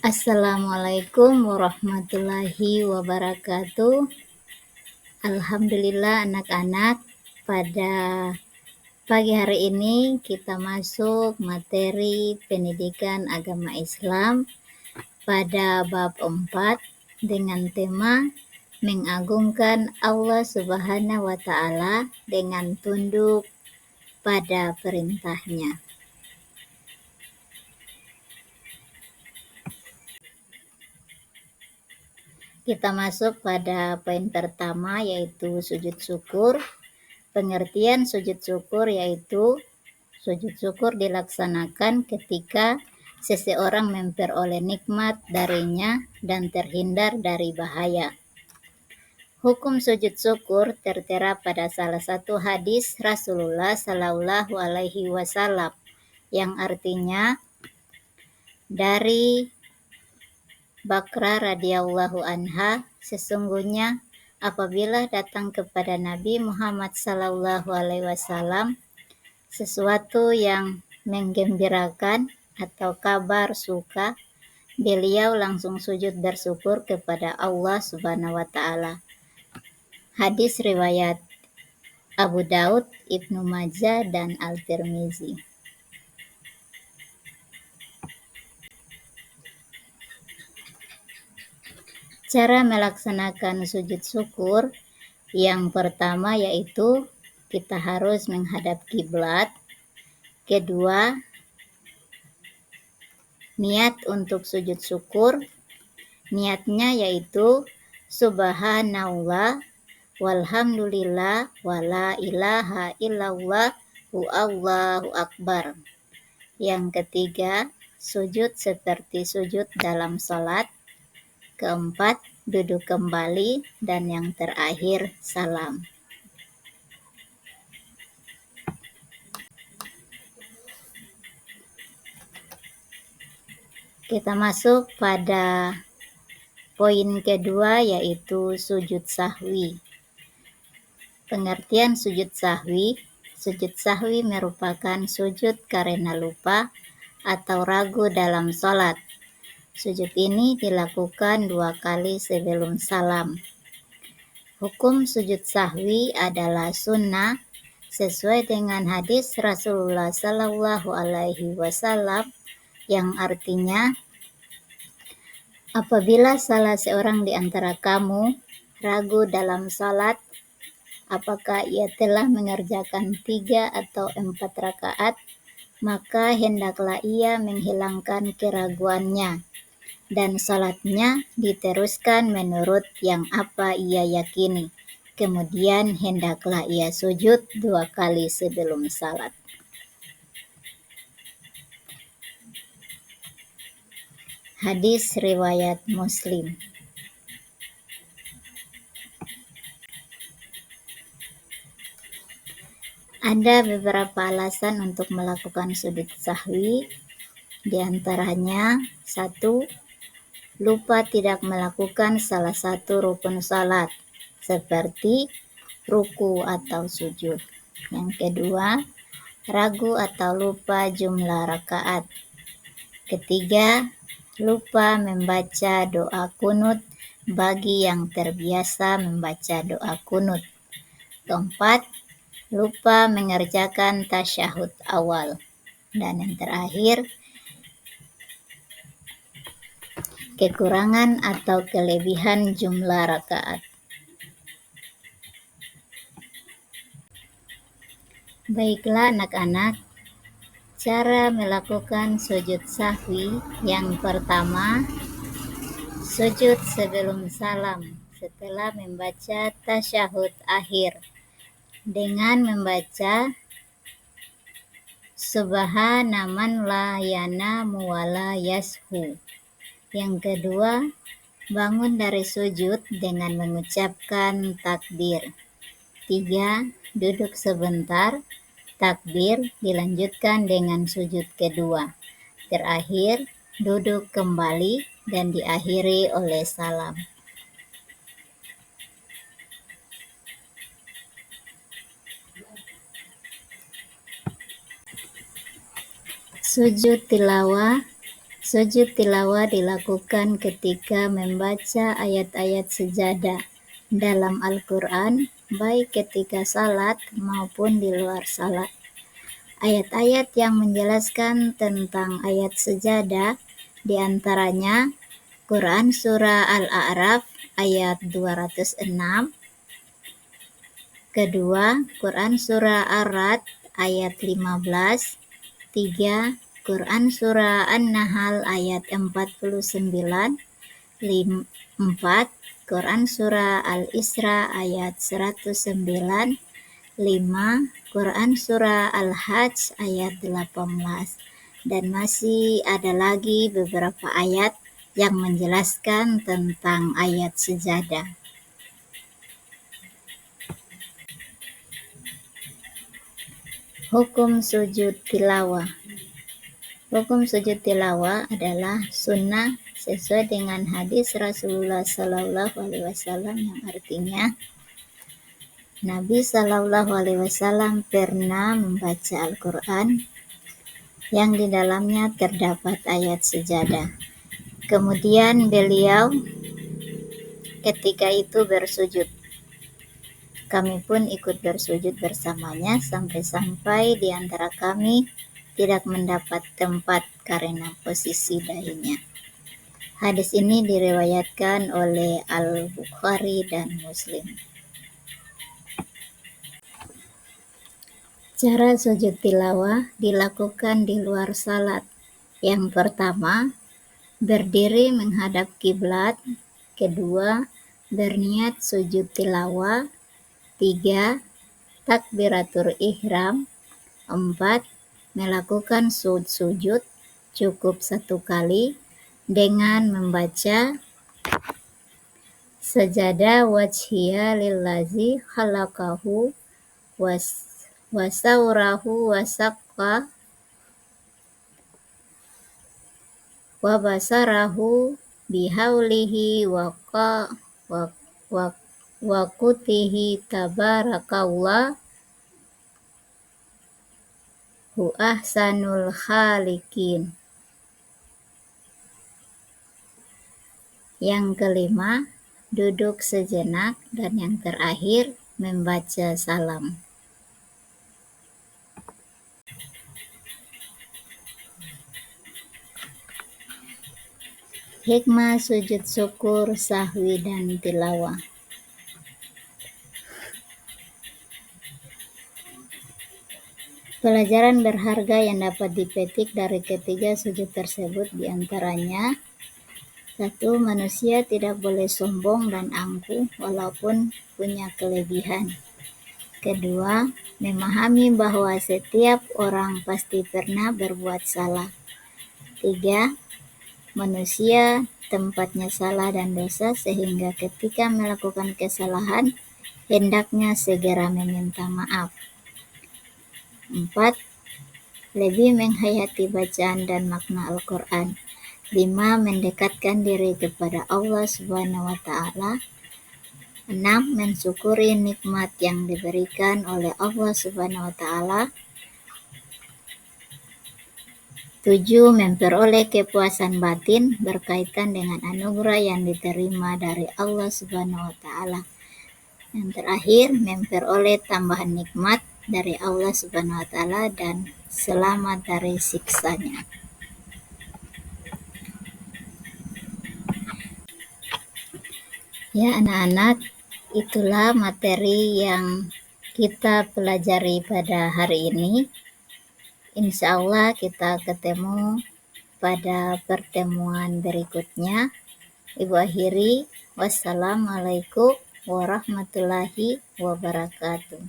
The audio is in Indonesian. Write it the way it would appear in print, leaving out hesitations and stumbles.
Assalamualaikum warahmatullahi wabarakatuh. Alhamdulillah anak-anak, pada pagi hari ini kita masuk materi pendidikan agama Islam pada bab 4 dengan tema mengagungkan Allah Subhanahu wa Ta'ala dengan tunduk pada perintahnya. Kita masuk pada poin pertama, yaitu sujud syukur. Pengertian sujud syukur yaitu sujud syukur dilaksanakan ketika seseorang memperoleh nikmat darinya dan terhindar dari bahaya. Hukum sujud syukur tertera pada salah satu hadis Rasulullah Shallallahu Alaihi Wasallam yang artinya dari Bakrah radhiyallahu anha, sesungguhnya apabila datang kepada Nabi Muhammad sallallahu alaihi wasallam sesuatu yang menggembirakan atau kabar suka, beliau langsung sujud bersyukur kepada Allah Subhanahu wa taala. Hadis riwayat Abu Daud, Ibnu Majah dan Al-Tirmizi. Cara melaksanakan sujud syukur yang pertama yaitu kita harus menghadap kiblat. Kedua, niat untuk sujud syukur. Niatnya yaitu subhanallah walhamdulillah wala ilaha illallah Allahu akbar. Yang ketiga, sujud seperti sujud dalam salat. Keempat, duduk kembali, dan yang terakhir salam. Kita masuk pada poin kedua, yaitu sujud sahwi. Pengertian sujud sahwi merupakan sujud karena lupa atau ragu dalam sholat. Sujud ini dilakukan 2 kali sebelum salam. Hukum sujud sahwi adalah sunnah sesuai dengan hadis Rasulullah Sallallahu Alaihi Wasallam yang artinya, apabila salah seorang di antara kamu ragu dalam salat, apakah ia telah mengerjakan 3 atau 4 rakaat, maka hendaklah ia menghilangkan keraguannya dan salatnya diteruskan menurut yang apa ia yakini. Kemudian hendaklah ia sujud 2 kali sebelum salat. Hadis riwayat Muslim. Ada beberapa alasan untuk melakukan sujud sahwi. Di antaranya, 1. Lupa tidak melakukan salah satu rukun salat, seperti ruku atau sujud. Yang kedua, ragu atau lupa jumlah rakaat. Ketiga, lupa membaca doa kunut bagi yang terbiasa membaca doa kunut. Keempat, lupa mengerjakan tasyahud awal. Dan yang terakhir, kekurangan atau kelebihan jumlah rakaat. Baiklah anak-anak, cara melakukan sujud sahwi yang pertama, sujud sebelum salam setelah membaca tasyahud akhir dengan membaca Subhana man la yanamu wa la yashu. Yang kedua, bangun dari sujud dengan mengucapkan takbir. 3. Duduk sebentar, takbir dilanjutkan dengan sujud kedua. Terakhir, duduk kembali dan diakhiri oleh salam. Sujud tilawah Sujud tilawah dilakukan ketika membaca ayat-ayat sejadah dalam Al-Quran, baik ketika salat maupun di luar salat. Ayat-ayat yang menjelaskan tentang ayat sejadah diantaranya Quran Surah Al-A'raf ayat 206, kedua Quran Surah Ar-Ra'd ayat 15, 3 Quran Surah An-Nahl ayat 49, 4 Quran Surah Al-Isra ayat 109, 5 Quran Surah Al-Hajj ayat 18, dan masih ada lagi beberapa ayat yang menjelaskan tentang ayat sejadah. Hukum sujud tilawah. Hukum sujud tilawah adalah sunnah sesuai dengan hadis Rasulullah Shallallahu Alaihi Wasallam yang artinya Nabi Shallallahu Alaihi Wasallam pernah membaca Al-Quran yang di dalamnya terdapat ayat sejadah. Kemudian beliau ketika itu bersujud. Kami pun ikut bersujud bersamanya sampai-sampai di antara kami tidak mendapat tempat karena posisi dahinya. Hadis ini diriwayatkan oleh Al-Bukhari dan Muslim. Cara sujud tilawah dilakukan di luar salat. Yang pertama, berdiri menghadap kiblat. Kedua, berniat sujud tilawah. 3 takbiratul ihram. 4 melakukan sujud cukup 1 kali dengan membaca sajadah wajhiya lillazi khalaqahu wasawrahu wasaqqa wa basarahu bihaulihi wa kutihi tabarakallah hu ahsanul khaliqin. Yang kelima, duduk sejenak, dan yang terakhir membaca salam. Hikmah sujud syukur, sahwi, dan tilawah. Pelajaran berharga yang dapat dipetik dari ketiga sujud tersebut diantaranya: 1. Manusia tidak boleh sombong dan angkuh walaupun punya kelebihan. 2. Memahami bahwa setiap orang pasti pernah berbuat salah. 3. Manusia tempatnya salah dan dosa, sehingga ketika melakukan kesalahan hendaknya segera meminta maaf. 4. Lebih menghayati bacaan dan makna Al-Quran. 5. Mendekatkan diri kepada Allah Subhanahu wa Ta'ala. 6. Mensyukuri nikmat yang diberikan oleh Allah Subhanahu wa Ta'ala. 7. Memperoleh kepuasan batin berkaitan dengan anugerah yang diterima dari Allah Subhanahu wa Ta'ala. Yang terakhir, memperoleh tambahan nikmat dari Allah Subhanahu wa Ta'ala dan selamat dari siksanya. Ya anak-anak, itulah materi yang kita pelajari pada hari ini. Insya Allah kita ketemu pada pertemuan berikutnya. Ibu akhiri, wassalamualaikum warahmatullahi wabarakatuh.